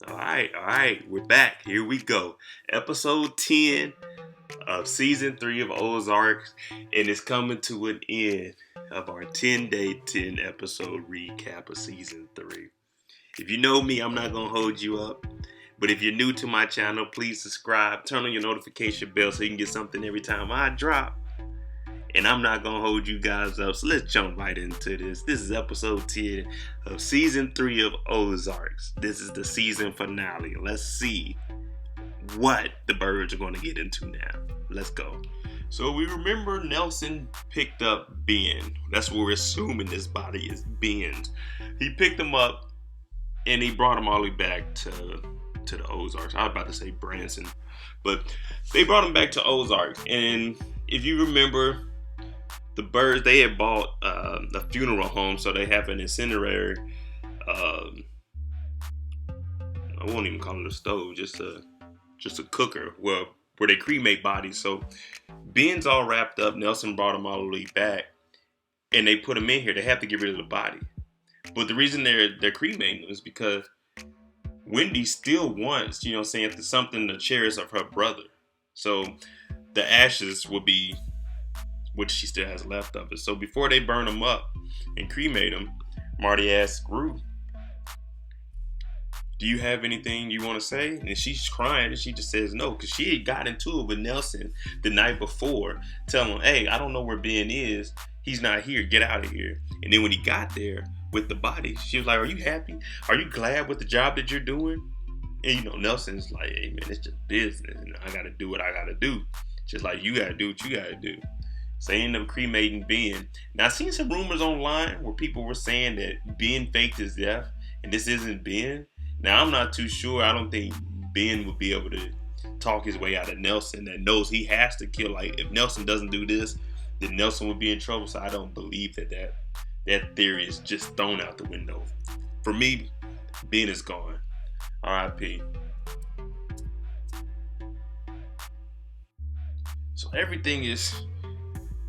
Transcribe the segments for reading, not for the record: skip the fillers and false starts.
All right, we're back. Here we go. Episode 10 of season 3 of Ozarks, and it's coming to an end of our 10-day, 10 episode recap of season 3. If you know me, I'm not going to hold you up, but if you're new to my channel, please subscribe, turn on your notification bell so you can get something every time I drop. And I'm not going to hold you guys up, so let's jump right into this. This is episode 10 of season 3 of Ozarks. This is the season finale. Let's see what the Byrdes are going to get into now. Let's go. So we remember Nelson picked up Ben. That's what we're assuming this body is Ben's. He picked him up and he brought him all the way back to the Ozarks. I was about to say Branson, but they brought him back to Ozarks. And if you remember, the Byrdes, they had bought a funeral home, so they have an incinerator. I won't even call it a stove, just a cooker where they cremate bodies. So Ben's all wrapped up. Nelson brought him all the way back, and they put him in here. They have to get rid of the body, but the reason they're cremating him is because Wendy still wants, something to cherish of her brother. So the ashes will be which she still has left of it. So before they burn him up and cremate him, Marty asks Ruth, do you have anything you want to say? And she's crying and she just says no, because she had got into it with Nelson the night before, telling him, hey, I don't know where Ben is. He's not here. Get out of here. And then when he got there with the body, she was like, are you happy? Are you glad with the job that you're doing? And Nelson's like, hey man, it's just business and I got to do what I got to do. Just like you got to do what you got to do. So they ended up cremating Ben. Now, I've seen some rumors online where people were saying that Ben faked his death and this isn't Ben. Now, I'm not too sure. I don't think Ben would be able to talk his way out of Nelson that knows he has to kill. Like, if Nelson doesn't do this, then Nelson would be in trouble. So I don't believe that theory is just thrown out the window. For me, Ben is gone. R.I.P. So everything is...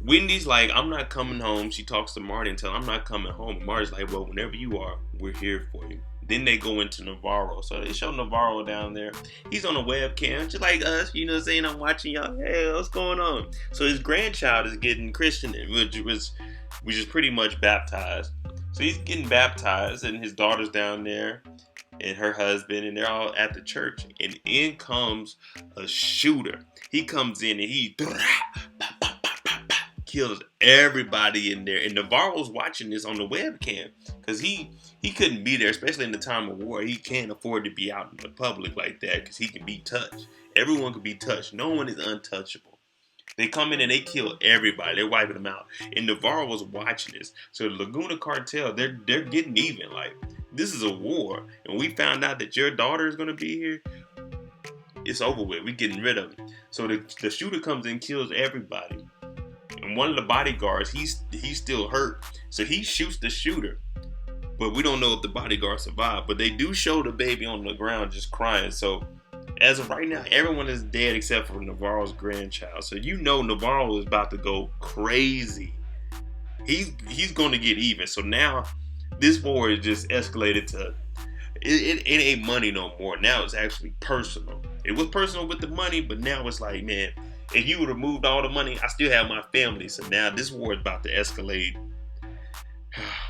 Wendy's like, I'm not coming home. She talks to Marty and tells him, I'm not coming home. And Marty's like, well, whenever you are, we're here for you. Then they go into Navarro. So they show Navarro down there. He's on a webcam, just like us, saying, I'm watching y'all. Hey, what's going on? So his grandchild is getting christened, which is pretty much baptized. So he's getting baptized, and his daughter's down there, and her husband, and they're all at the church. And in comes a shooter. He comes in, and he kills everybody in there. And Navarro's watching this on the webcam because he couldn't be there, especially in the time of war. He can't afford to be out in the public like that because he can be touched. Everyone can be touched. No one is untouchable. They come in and they kill everybody. They're wiping them out. And Navarro was watching this. So the Laguna Cartel, they're getting even. Like, this is a war. And we found out that your daughter is going to be here. It's over with. We're getting rid of it. So the shooter comes in and kills everybody. And one of the bodyguards, he's still hurt. So he shoots the shooter. But we don't know if the bodyguard survived. But they do show the baby on the ground just crying. So as of right now, everyone is dead except for Navarro's grandchild. So Navarro is about to go crazy. He's going to get even. So now this war is just escalated to, it ain't money no more. Now it's actually personal. It was personal with the money, but now it's like, man, if you would have moved all the money, I still have my family. So now this war is about to escalate.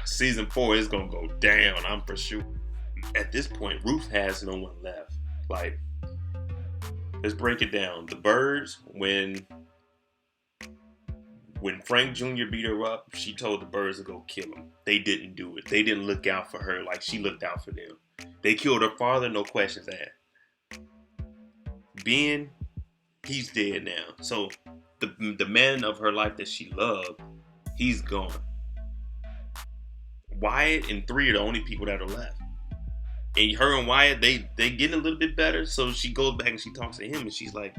Season 4 is going to go down, I'm for sure. At this point, Ruth has no one left. Like, let's break it down. The Byrdes, when Frank Jr. beat her up, she told the Byrdes to go kill him. They didn't do it. They didn't look out for her like she looked out for them. They killed her father, no questions asked. Ben, he's dead now. So the man of her life that she loved, he's gone. Wyatt and 3 are the only people that are left. And her and Wyatt, they getting a little bit better. So she goes back and she talks to him and she's like,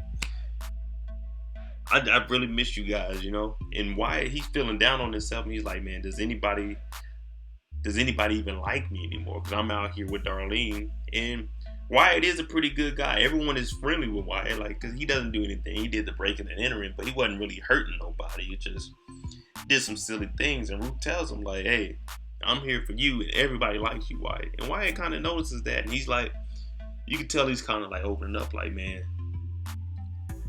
I really miss you guys, And Wyatt, he's feeling down on himself and he's like, man, does anybody even like me anymore? Because I'm out here with Darlene. And Wyatt is a pretty good guy. Everyone is friendly with Wyatt, because he doesn't do anything. He did the breaking and entering, but he wasn't really hurting nobody. He just did some silly things. And Ruth tells him, like, hey, I'm here for you, and everybody likes you, Wyatt. And Wyatt kind of notices that, and he's like, You can tell he's kind of like opening up, like, man,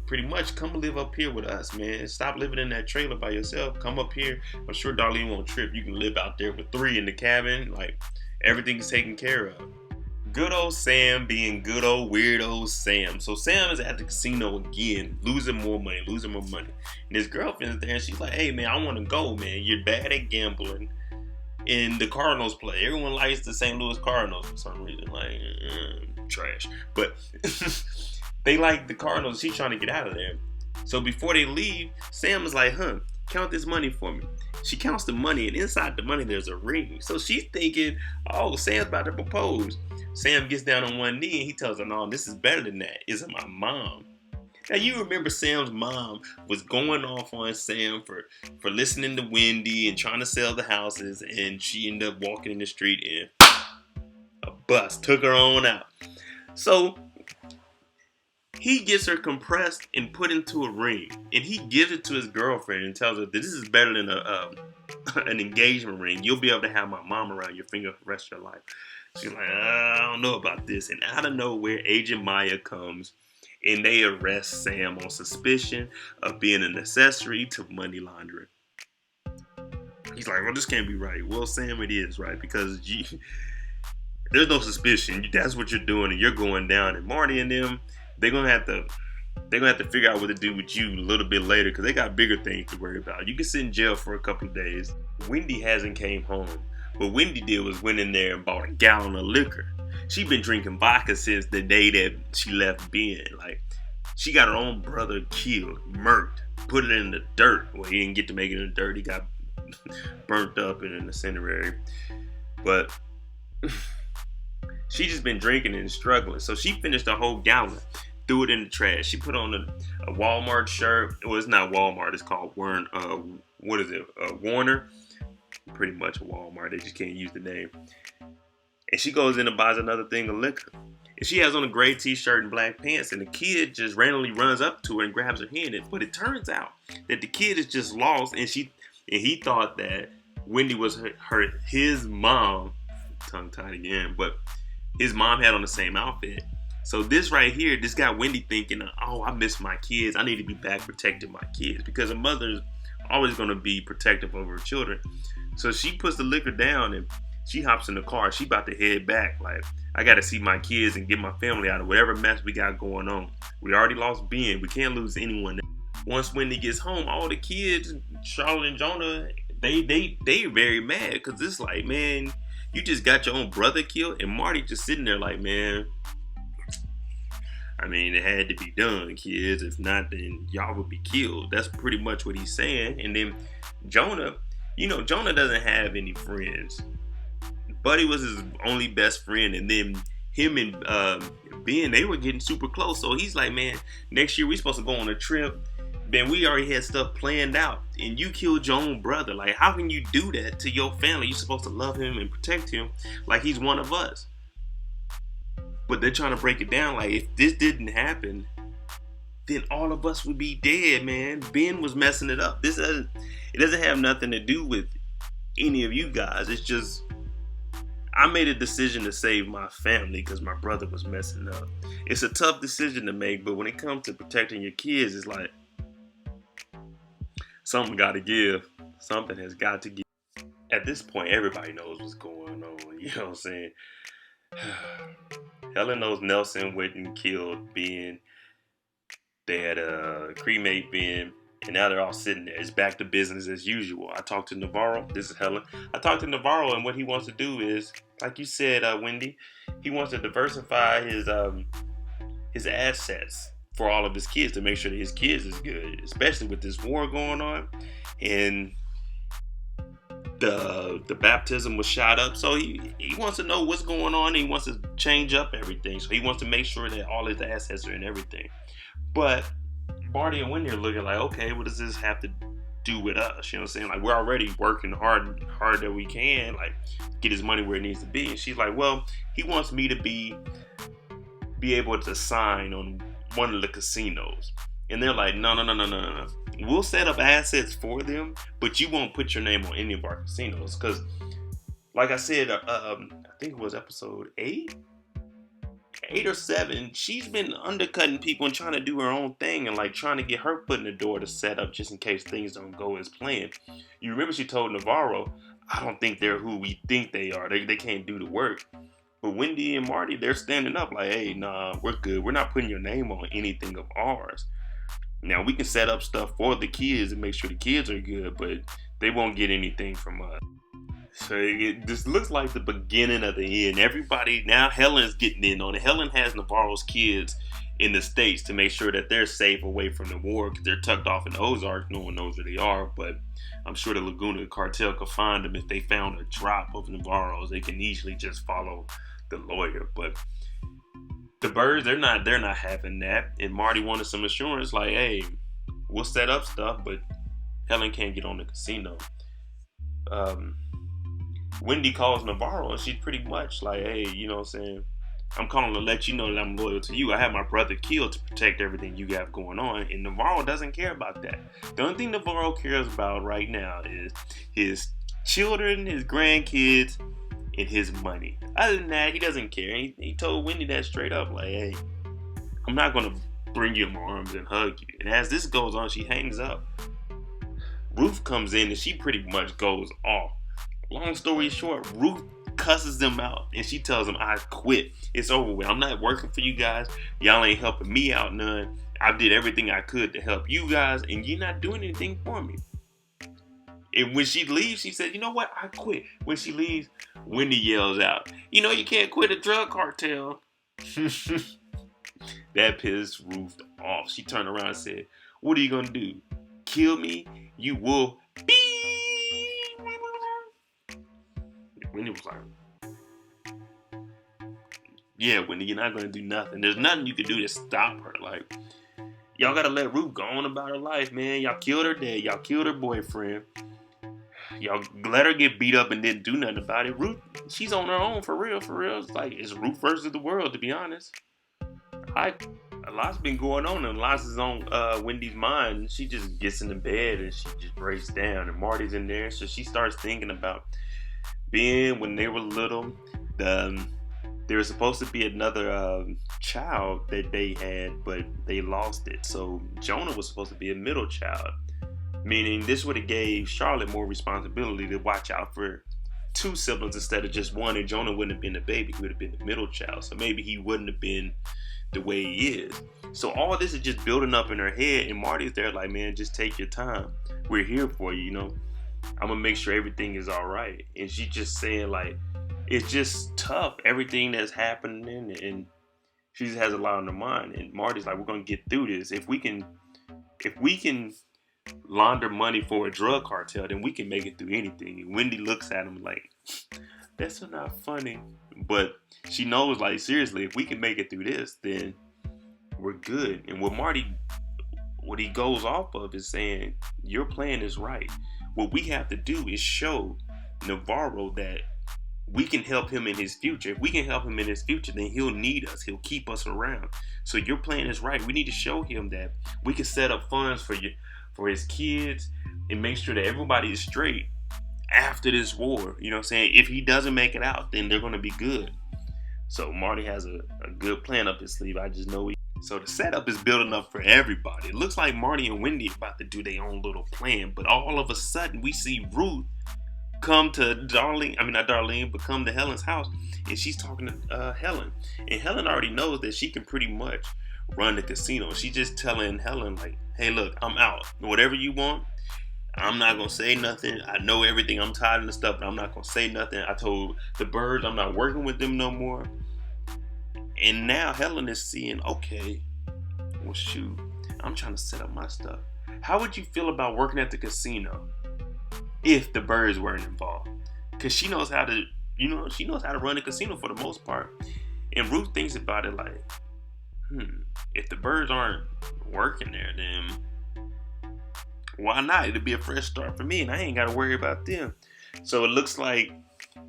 pretty much come live up here with us, man. Stop living in that trailer by yourself. Come up here. I'm sure Darlene won't trip. You can live out there with 3 in the cabin. Like, everything's taken care of. Good old Sam being good old weirdo Sam. So Sam is at the casino again, losing more money. And his girlfriend's there, and she's like, hey, man, I want to go, man. You're bad at gambling. And the Cardinals play. Everyone likes the St. Louis Cardinals for some reason. Like, trash. But they like the Cardinals. She's trying to get out of there. So before they leave, Sam is like, count this money for me. She counts the money, and inside the money, there's a ring. So she's thinking, oh, Sam's about to propose. Sam gets down on one knee, and he tells her, no, this is better than that. It's my mom. Now, you remember Sam's mom was going off on Sam for listening to Wendy and trying to sell the houses, and she ended up walking in the street, and a bus took her on out. So he gets her compressed and put into a ring, and he gives it to his girlfriend and tells her that this is better than an engagement ring. You'll be able to have my mom around your finger for the rest of your life. She's like, I don't know about this. And out of nowhere, Agent Maya comes, and they arrest Sam on suspicion of being an accessory to money laundering. He's like, well, this can't be right. Well, Sam, it is right, because there's no suspicion. That's what you're doing, and you're going down. And Marty and them, they're gonna have to figure out what to do with you a little bit later, because they got bigger things to worry about. You can sit in jail for a couple of days. Wendy hasn't came home. What Wendy did was went in there and bought a gallon of liquor. She been drinking vodka since the day that she left Ben. Like, she got her own brother killed, murked, put it in the dirt. Well, he didn't get to make it in the dirt. He got burnt up in an incendiary. But she just been drinking and struggling. So she finished a whole gallon, threw it in the trash. She put on a Walmart shirt. Well, it's not Walmart. It's called Warner. Pretty much a Walmart. They just can't use the name. And she goes in and buys another thing of liquor. And she has on a gray t-shirt and black pants. And the kid just randomly runs up to her and grabs her hand. But it turns out that the kid is just lost. And he thought that Wendy was his mom. Tongue-tied again. But his mom had on the same outfit. So this right here, this got Wendy thinking, oh, I miss my kids. I need to be back protecting my kids. Because a mother's always going to be protective over her children. So she puts the liquor down and she hops in the car. She about to head back. Like, I got to see my kids and get my family out of whatever mess we got going on. We already lost Ben. We can't lose anyone. Once Wendy gets home, all the kids, Charlotte and Jonah, they very mad. Because it's like, man, you just got your own brother killed. And Marty just sitting there like, man, I mean, it had to be done, kids. If not, then y'all would be killed. That's pretty much what he's saying. And then Jonah, Jonah doesn't have any friends. Buddy was his only best friend. And then him and Ben, they were getting super close. So he's like, man, next year we supposed to go on a trip. Ben, we already had stuff planned out. And you killed your own brother. Like, how can you do that to your family? You're supposed to love him and protect him like he's one of us. But they're trying to break it down. Like, if this didn't happen, then all of us would be dead, man. Ben was messing it up. It doesn't have nothing to do with any of you guys. It's just, I made a decision to save my family because my brother was messing up. It's a tough decision to make, but when it comes to protecting your kids, it's like, something got to give. Something has got to give. At this point, everybody knows what's going on. You know what I'm saying? Helen knows Nelson went and killed Ben. They had cremate Ben, and now they're all sitting there. It's back to business as usual. I talked to Navarro. This is Helen. I talked to Navarro, and what he wants to do is, like you said, Wendy, he wants to diversify his assets for all of his kids to make sure that his kids is good, especially with this war going on. And the baptism was shot up, so he wants to know what's going on. He wants to change up everything, so he wants to make sure that all his assets are in everything. But Marty and Wendy are looking like, okay, what does this have to do with us? You know what I'm saying? Like, we're already working hard that we can, like, get his money where it needs to be. And she's like, well, he wants me to be able to sign on one of the casinos. And they're like, no. We'll set up assets for them, but you won't put your name on any of our casinos. Because, like I said, I think it was episode 8. 8 or 7, she's been undercutting people and trying to do her own thing and like trying to get her foot in the door to set up just in case things don't go as planned. You remember she told Navarro, I don't think they're who we think they are. They can't do the work. But Wendy and Marty, they're standing up like, hey, nah, we're good. We're not putting your name on anything of ours. Now, we can set up stuff for the kids and make sure the kids are good, but they won't get anything from us. So this looks like the beginning of the end. Everybody, now Helen's getting in on it. Helen has Navarro's kids in the States to make sure that they're safe away from the war because they're tucked off in the Ozarks. No one knows where they are, but I'm sure the Laguna cartel could find them if they found a drop of Navarro's. They can easily just follow the lawyer. But the Byrdes, they're not having that. And Marty wanted some assurance like, hey, we'll set up stuff, but Helen can't get on the casino. Wendy calls Navarro and she's pretty much like, hey, you know what I'm saying? I'm calling to let you know that I'm loyal to you. I have my brother killed to protect everything you have going on. And Navarro doesn't care about that. The only thing Navarro cares about right now is his children, his grandkids, and his money. Other than that, he doesn't care. He told Wendy that straight up, like, hey, I'm not going to bring you in my arms and hug you. And as this goes on, she hangs up. Ruth comes in and she pretty much goes off. Long story short, Ruth cusses them out and she tells them, I quit. It's over with. I'm not working for you guys. Y'all ain't helping me out none. I did everything I could to help you guys and you're not doing anything for me. And when she leaves, she said, you know what? I quit. When she leaves, Wendy yells out, you know you can't quit a drug cartel. That pissed Ruth off. She turned around and said, what are you going to do? Kill me? You will be. Wendy was like, yeah, Wendy, you're not going to do nothing. There's nothing you can do to stop her. Like, y'all got to let Ruth go on about her life, man. Y'all killed her dad. Y'all killed her boyfriend. Y'all let her get beat up and didn't do nothing about it. Ruth, she's on her own for real, for real. It's like, it's Ruth versus the world, to be honest. A lot's been going on and lots is on Wendy's mind. She just gets in the bed and she just breaks down and Marty's in there. So she starts thinking about being when they were little, there was supposed to be another child that they had, but they lost it. So Jonah was supposed to be a middle child, meaning this would have gave Charlotte more responsibility to watch out for 2 siblings instead of just one. And Jonah wouldn't have been the baby; he would have been the middle child. So maybe he wouldn't have been the way he is. So all this is just building up in her head, and Marty's there like, man, just take your time. We're here for you, you know. I'm gonna make sure everything is all right. And she's just saying like, it's just tough, everything that's happening, and she just has a lot on her mind. And Marty's like, we're gonna get through this. If we can launder money for a drug cartel, then we can make it through anything. And Wendy looks at him like, that's not funny. But she knows, like, seriously, if we can make it through this, then we're good. And what he goes off of is saying, your plan is right. What we have to do is show Navarro that we can help him in his future. If we can help him in his future, then he'll need us. He'll keep us around. So your plan is right. We need to show him that we can set up funds for his kids and make sure that everybody is straight after this war. You know what I'm saying? If he doesn't make it out, then they're going to be good. So Marty has a good plan up his sleeve. I just know so the setup is building up for everybody. It looks like Marty and Wendy about to do their own little plan, but all of a sudden we see Ruth come to come to Helen's house, and she's talking to Helen. And Helen already knows that she can pretty much run the casino. She's just telling Helen like, hey, look, I'm out. Whatever you want, I'm not going to say nothing. I know everything. I'm tired of the stuff, but I'm not going to say nothing. I told the Byrdes I'm not working with them no more. And now Helen is seeing, okay, well, shoot, I'm trying to set up my stuff. How would you feel about working at the casino if the Byrdes weren't involved? Because she knows how to, she knows how to run a casino for the most part. And Ruth thinks about it like, if the Byrdes aren't working there, then why not? It'll be a fresh start for me, and I ain't got to worry about them. So it looks like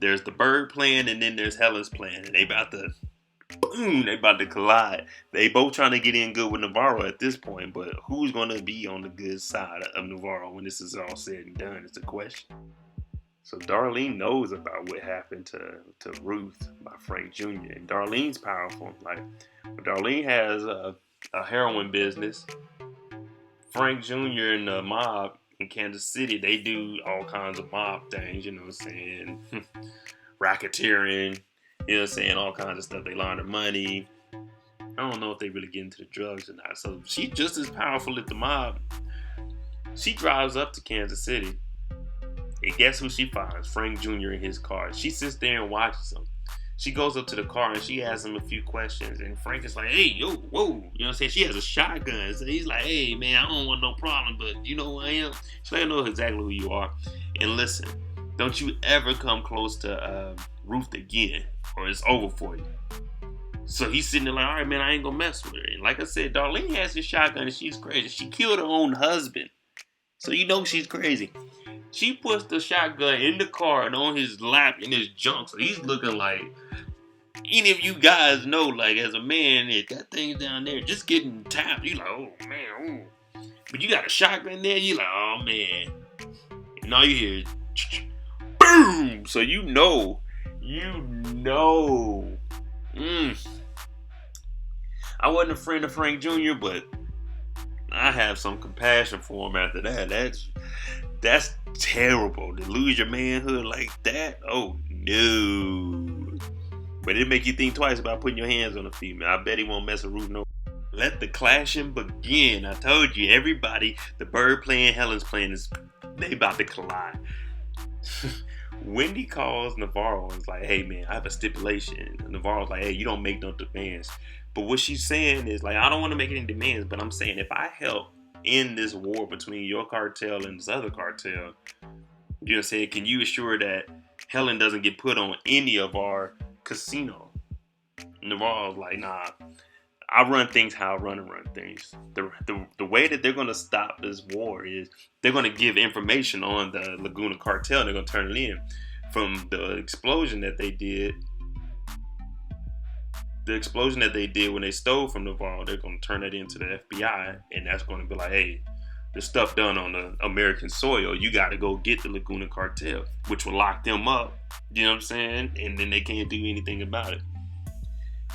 there's the Byrde plan, and then there's Helen's plan, and they about to collide. They both trying to get in good with Navarro at this point, but who's going to be on the good side of Navarro when this is all said and done is the question. So Darlene knows about what happened to Ruth by Frank Jr. And Darlene's powerful. Like, Darlene has a heroin business. Frank Jr. and the mob in Kansas City, they do all kinds of mob things, you know what I'm saying? Racketeering, you know what I'm saying? All kinds of stuff. They launder money. I don't know if they really get into the drugs or not. So she's just as powerful as the mob. She drives up to Kansas City. And guess who she finds? Frank Jr. in his car. She sits there and watches him. She goes up to the car and she asks him a few questions. And Frank is like, hey, yo, whoa. You know what I'm saying? She has a shotgun. So he's like, hey, man, I don't want no problem, but you know who I am? She's like, I know exactly who you are. And listen, don't you ever come close to Ruth again, or it's over for you. So he's sitting there like, all right, man, I ain't gonna mess with her. And like I said, Darlene has this shotgun and she's crazy. She killed her own husband. So you know she's crazy. She puts the shotgun in the car and on his lap in his junk. So he's looking like, any of you guys know, like, as a man, if that thing's down there just getting tapped, you like, oh, man, ooh. But you got a shotgun there, you like, oh, man. And all you hear is, boom. So you know. I wasn't a friend of Frank Jr., but I have some compassion for him after that. That's terrible to lose your manhood like that. Oh no! But it make you think twice about putting your hands on a female. I bet he won't mess with Ruth no. Let the clashing begin. I told you, everybody, the Byrde plan, Helen's plan, they about to collide. Wendy calls Navarro and is like, hey man, I have a stipulation. And Navarro's like, hey, you don't make no demands. But what she's saying is like, I don't want to make any demands, but I'm saying if I help in this war between your cartel and this other cartel, you know what I'm saying, can you assure that Helen doesn't get put on any of our casino? Navarro's like, nah, I run things how I run things. The way that they're going to stop this war is they're going to give information on the Laguna cartel and they're going to turn it in. From the explosion that they did when they stole from Navarro, they're going to turn it into the FBI, and that's going to be like, hey, the stuff done on the American soil, you got to go get the Laguna cartel, which will lock them up, you know what I'm saying? And then they can't do anything about it.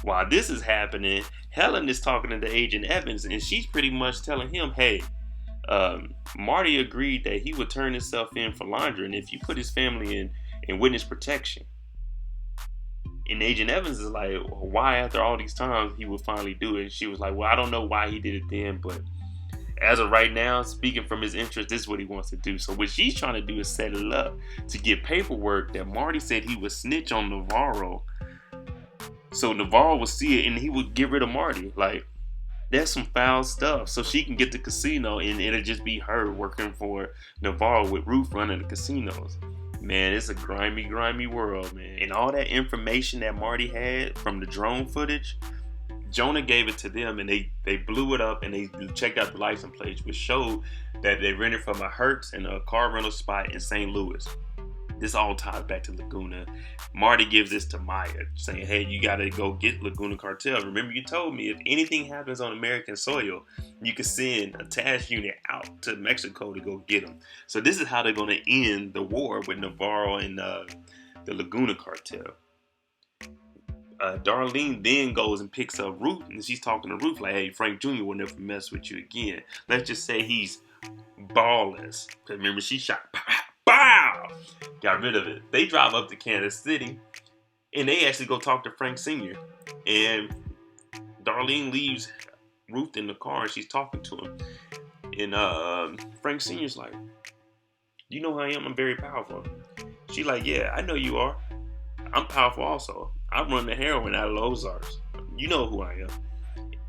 While this is happening, Helen is talking to Agent Evans, and she's pretty much telling him, hey, Marty agreed that he would turn himself in for laundering if you put his family in witness protection. And Agent Evans is like, why after all these times he would finally do it? And she was like, well, I don't know why he did it then, but as of right now, speaking from his interest, this is what he wants to do. So what she's trying to do is set it up to get paperwork that Marty said he would snitch on Navarro. So Navarro would see it and he would get rid of Marty. Like, that's some foul stuff. So she can get the casino and it'll just be her working for Navarro with Ruth running the casinos. Man, it's a grimy world, man. And all that information that Marty had from the drone footage, Jonah gave it to them and they blew it up and they checked out the license plates, which showed that they rented from a Hertz and a car rental spot in St. Louis. This all ties back to Laguna. Marty gives this to Maya, saying, hey, you got to go get Laguna cartel. Remember, you told me if anything happens on American soil, you can send a task unit out to Mexico to go get them. So this is how they're going to end the war with Navarro and the Laguna cartel. Darlene then goes and picks up Ruth, and she's talking to Ruth like, hey, Frank Jr. will never mess with you again. Let's just say he's ballless. Remember, she shot, bow! Got rid of it. They drive up to Kansas City, and they actually go talk to Frank Sr. And Darlene leaves Ruth in the car, and she's talking to him. And Frank Sr.'s like, you know who I am? I'm very powerful. She's like, yeah, I know you are. I'm powerful also. I run the heroin out of the Ozarks. You know who I am.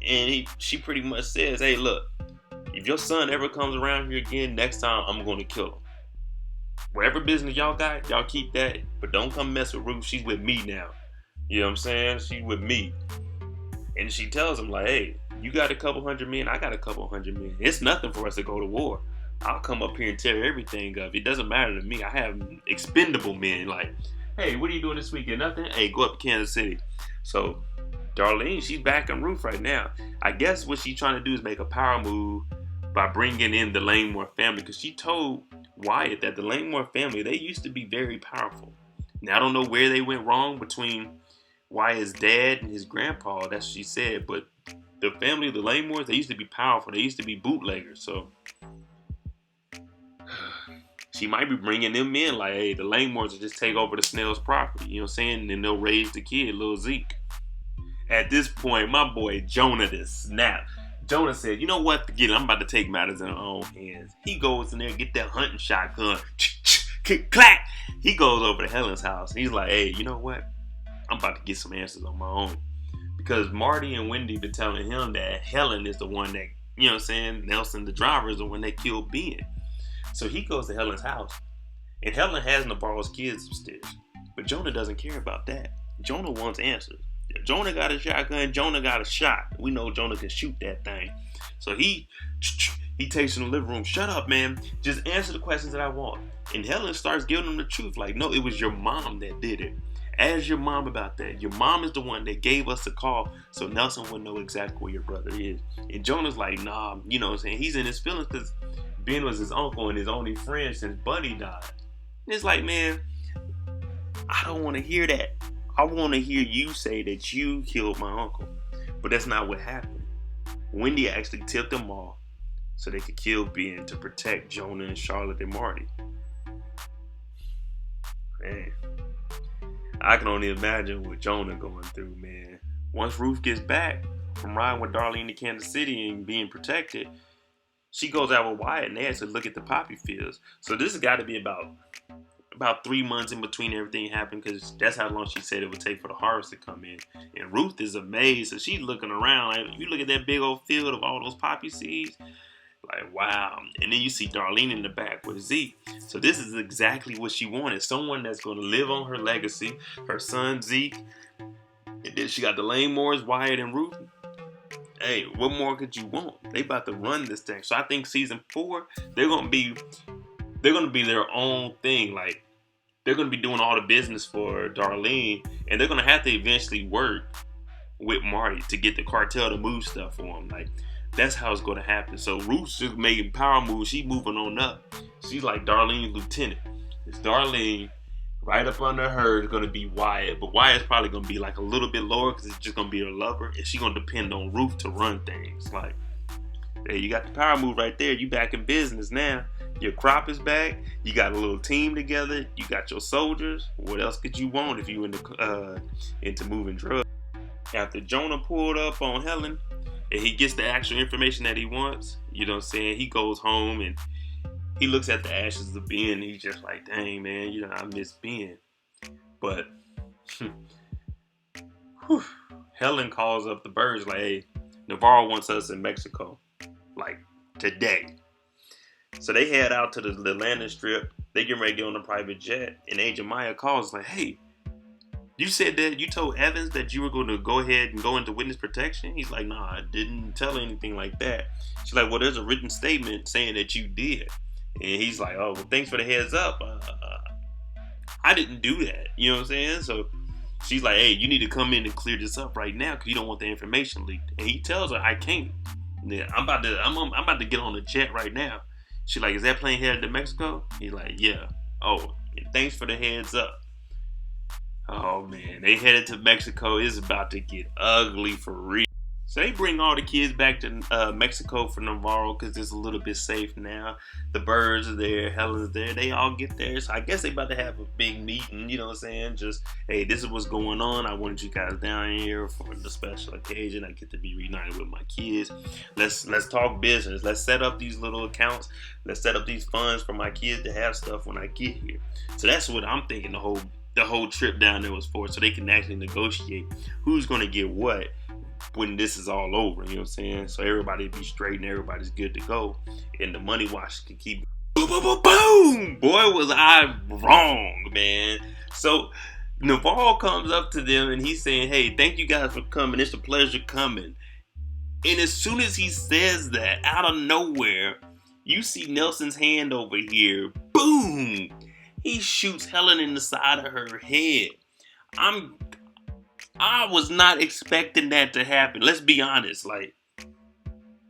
And she pretty much says, hey, look, if your son ever comes around here again, next time I'm going to kill him. Whatever business y'all got, y'all keep that. But don't come mess with Ruth. She's with me now. You know what I'm saying? She's with me. And she tells him like, hey, you got a couple hundred men. I got a couple hundred men. It's nothing for us to go to war. I'll come up here and tear everything up. It doesn't matter to me. I have expendable men. Like, hey, what are you doing this weekend? Nothing? Hey, go up to Kansas City. So Darlene, she's backing Ruth right now. I guess what she's trying to do is make a power move by bringing in the Langmore family, because she told Wyatt that the Langmore family, they used to be very powerful. Now, I don't know where they went wrong between Wyatt's dad and his grandpa. That's what she said. But the family, the Langmores, they used to be powerful. They used to be bootleggers. So she might be bringing them in like, hey, the Langmores will just take over the Snell's property. You know what I'm saying? And then they'll raise the kid, little Zeke. At this point, my boy Jonah just snapped. Jonah said, you know what? Forget it. I'm about to take matters in our own hands. He goes in there, get that hunting shotgun. Clack! He goes over to Helen's house. And he's like, hey, you know what? I'm about to get some answers on my own. Because Marty and Wendy been telling him that Helen is the one that, you know what I'm saying, Nelson, the driver, is the one that killed Ben. So he goes to Helen's house. And Helen has Navarro's kids upstairs. But Jonah doesn't care about that. Jonah wants answers. If Jonah got a shotgun, Jonah got a shot. We know Jonah can shoot that thing. So he takes in the living room. Shut up, man. Just answer the questions that I want. And Helen starts giving him the truth. Like, no, it was your mom that did it. Ask your mom about that. Your mom is the one that gave us the call so Nelson would know exactly where your brother is. And Jonah's like, nah, you know what I'm saying? He's in his feelings because Ben was his uncle and his only friend since Buddy died. And it's like, man, I don't want to hear that. I want to hear you say that you killed my uncle. But that's not what happened. Wendy actually tipped them off so they could kill Ben to protect Jonah and Charlotte and Marty. Man, I can only imagine what Jonah going through, man. Once Ruth gets back from riding with Darlene to Kansas City and being protected, she goes out with Wyatt and they actually look at the poppy fields. So this has got to be about 3 months in between everything happened, because that's how long she said it would take for the harvest to come in. And Ruth is amazed, so she's looking around. Like, you look at that big old field of all those poppy seeds, like, wow. And then you see Darlene in the back with Zeke. So this is exactly what she wanted. Someone that's going to live on her legacy, her son Zeke. And then she got the Langmores, Wyatt, and Ruth. Hey, what more could you want? They about to run this thing. So I think season 4, they're gonna be their own thing. Like, they're gonna be doing all the business for Darlene, and they're gonna have to eventually work with Marty to get the cartel to move stuff for him. Like, that's how it's gonna happen. So Ruth's just making power moves. She's moving on up. She's like Darlene's lieutenant. It's Darlene. Right up under her is gonna be Wyatt, but Wyatt's probably gonna be like a little bit lower because it's just gonna be her lover, and she's gonna depend on Ruth to run things. Like, hey, you got the power move right there. You back in business now. Your crop is back. You got a little team together. You got your soldiers. What else could you want if you into moving drugs? After Jonah pulled up on Helen and he gets the actual information that he wants, you know what I'm saying? He goes home and he looks at the ashes of Ben and he's just like, dang, man, you know, I miss Ben. But Helen calls up the Byrdes like, hey, Navarro wants us in Mexico, like today. So they head out to the landing strip. They get ready to get on a private jet. And Agent Maya calls like, hey, you said that you told Evans that you were going to go ahead and go into witness protection? He's like, nah, I didn't tell her anything like that. She's like, well, there's a written statement saying that you did. And he's like, oh, well, thanks for the heads up. I didn't do that. You know what I'm saying? So she's like, hey, you need to come in and clear this up right now because you don't want the information leaked. And he tells her, I can't. Yeah, I'm about to get on the jet right now. She's like, is that plane headed to Mexico? He's like, yeah. Oh, and thanks for the heads up. Oh, man. They headed to Mexico. It's about to get ugly for real. So they bring all the kids back to Mexico for Navarro because it's a little bit safe now. The Byrdes are there. Helen's there. They all get there. So I guess they about to have a big meeting. You know what I'm saying? Just, hey, this is what's going on. I wanted you guys down here for the special occasion. I get to be reunited with my kids. Let's talk business. Let's set up these little accounts. Let's set up these funds for my kids to have stuff when I get here. So that's what I'm thinking the whole trip down there was for. So they can actually negotiate who's going to get what when this is all over, you know what I'm saying? So everybody be straight and everybody's good to go. And the money wash can keep boom, boom, boom, boom. Boy, was I wrong, man. So Navarro comes up to them and he's saying, hey, thank you guys for coming. It's a pleasure coming. And as soon as he says that, out of nowhere, you see Nelson's hand over here. Boom! He shoots Helen in the side of her head. I was not expecting that to happen. Let's be honest. Like,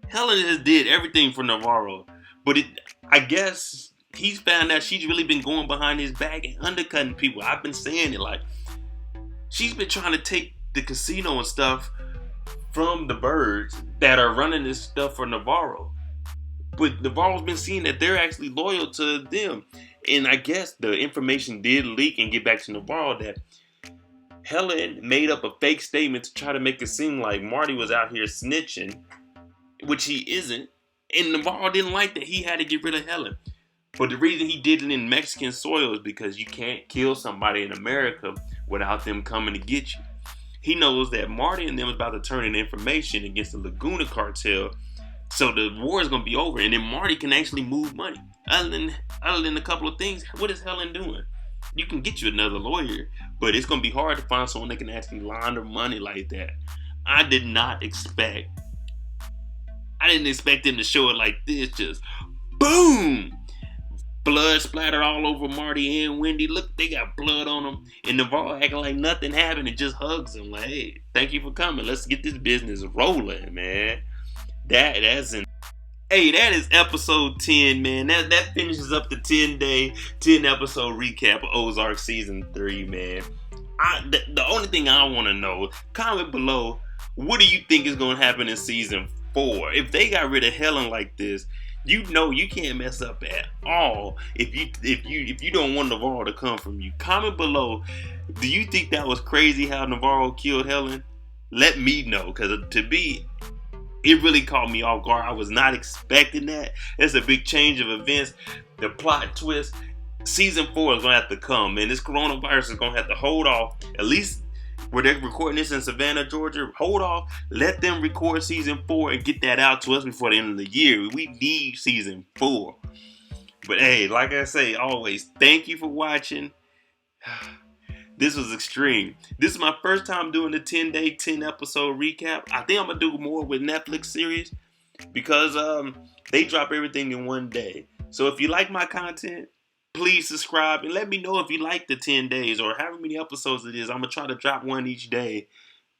Helen just did everything for Navarro. But I guess he's found out she's really been going behind his back and undercutting people. I've been saying it, like, she's been trying to take the casino and stuff from the Byrdes that are running this stuff for Navarro. But Navarro's been seeing that they're actually loyal to them. And I guess the information did leak and get back to Navarro that Helen made up a fake statement to try to make it seem like Marty was out here snitching, which he isn't. And Navarro didn't like that. He had to get rid of Helen. But the reason he did it in Mexican soil is because you can't kill somebody in America without them coming to get you. He knows that Marty and them is about to turn in information against the Laguna cartel, so the war is going to be over, and then Marty can actually move money. Other than a couple of things, what is Helen doing? You can get you another lawyer, but it's going to be hard to find someone that can actually launder money like that. I didn't expect them to show it like this, just boom! Blood splattered all over Marty and Wendy. Look, they got blood on them. And Navarro acting like nothing happened and just hugs them like, hey, thank you for coming. Let's get this business rolling, man. That is episode 10, man. That finishes up the 10 episode recap of Ozark season 3, man. The only thing I want to know, comment below, what do you think is going to happen in season 4? If they got rid of Helen like this, you know you can't mess up at all if you don't want Navarro to come from you. Comment below, do you think that was crazy how Navarro killed Helen? Let me know, because to me, it really caught me off guard. I was not expecting that. It's a big change of events. The plot twist. Season 4 is going to have to come, man. This coronavirus is going to have to hold off. At least where they're recording this in Savannah, Georgia, hold off. Let them record season 4 and get that out to us before the end of the year. We need season 4. But hey, like I say, always, thank you for watching. This was extreme. This is my first time doing the 10-day, 10-episode recap. I think I'm going to do more with Netflix series because they drop everything in one day. So if you like my content, please subscribe and let me know if you like the 10 days or however many episodes it is. I'm going to try to drop one each day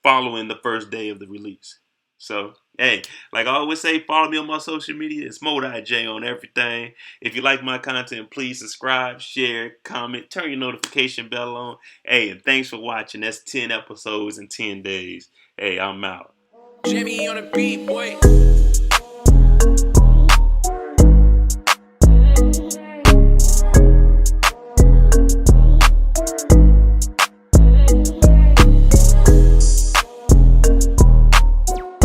following the first day of the release. So, hey, like I always say, follow me on my social media. It's MoedotJ on everything. If you like my content, please subscribe, share, comment, turn your notification bell on. Hey, and thanks for watching. That's 10 episodes in 10 days. Hey, I'm out. Jimmy on the beat, boy.